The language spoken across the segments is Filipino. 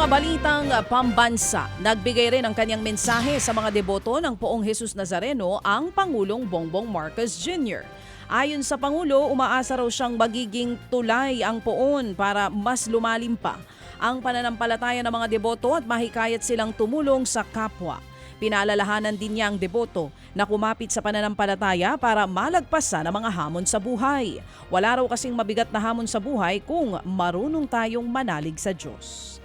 mga balitang pambansa, nagbigay rin ang kanyang mensahe sa mga deboto ng Poong Jesus Nazareno ang Pangulong Bongbong Marcos Jr. Ayon sa Pangulo, umaasa raw siyang magiging tulay ang poon para mas lumalim pa ang pananampalataya ng mga deboto at mahikayat silang tumulong sa kapwa. Pinaalalahanan din niya ang deboto na kumapit sa pananampalataya para malagpasan ang mga hamon sa buhay. Wala raw kasing mabigat na hamon sa buhay kung marunong tayong manalig sa Diyos.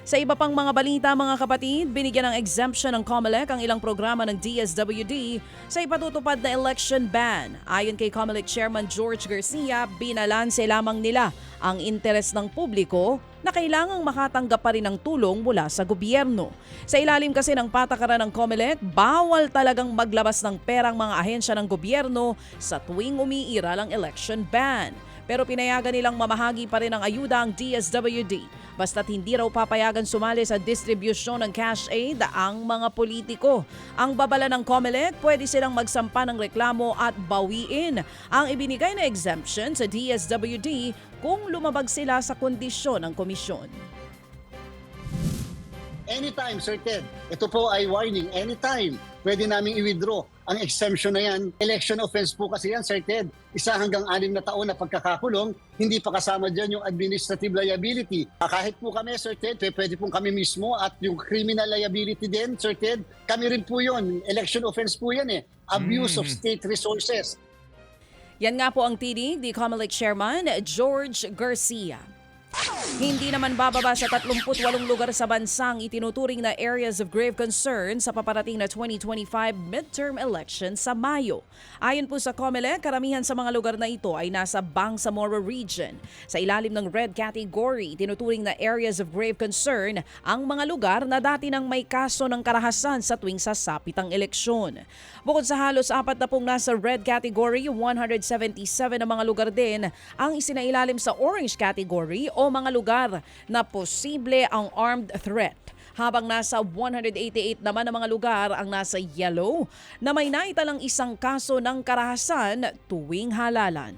Sa iba pang mga balita mga kapatid, binigyan ng exemption ng COMELEC ang ilang programa ng DSWD sa ipatutupad na election ban. Ayon kay COMELEC Chairman George Garcia, binalanse lamang nila ang interes ng publiko na kailangang makatanggap pa rin ng tulong mula sa gobyerno. Sa ilalim kasi ng patakaran ng COMELEC, bawal talagang maglabas ng perang mga ahensya ng gobyerno sa tuwing umiiral ang election ban. Pero pinayagan nilang mamahagi pa rin ng ayuda ang DSWD. Basta't hindi raw papayagan sumali sa distribusyon ng cash aid ang mga politiko. Ang babala ng COMELEC, pwede silang magsampa ng reklamo at bawiin ang ibinigay na exemption sa DSWD kung lumabag sila sa kondisyon ng komisyon. Anytime, Sir Ted. Ito po ay warning. Anytime, pwede namin i-withdraw ang exemption na yan. Election offense po kasi yan, Sir Ted. 1 hanggang 6 na taon na pagkakakulong, hindi pa kasama dyan yung administrative liability. Kahit po kami, Sir Ted, pwede po kami mismo at yung criminal liability din, Sir Ted, kami rin po yun. Election offense po yan eh. Abuse of state resources. Yan nga po ang tinig ni COMELEC Chairman George Garcia. Hindi naman bababa sa 38 lugar sa bansang itinuturing na areas of grave concern sa paparating na 2025 midterm election sa Mayo. Ayon po sa COMELEC, karamihan sa mga lugar na ito ay nasa Bangsamoro Region. Sa ilalim ng red category, tinuturing na areas of grave concern ang mga lugar na dati nang may kaso ng karahasan sa tuwing sasapit ang eleksyon. Bukod sa halos 40 nasa red category, 177 na mga lugar din ang isinailalim sa orange category o mga lugar na posible ang armed threat. Habang nasa 188 naman na mga lugar ang nasa yellow na may naitalang isang kaso ng karahasan tuwing halalan.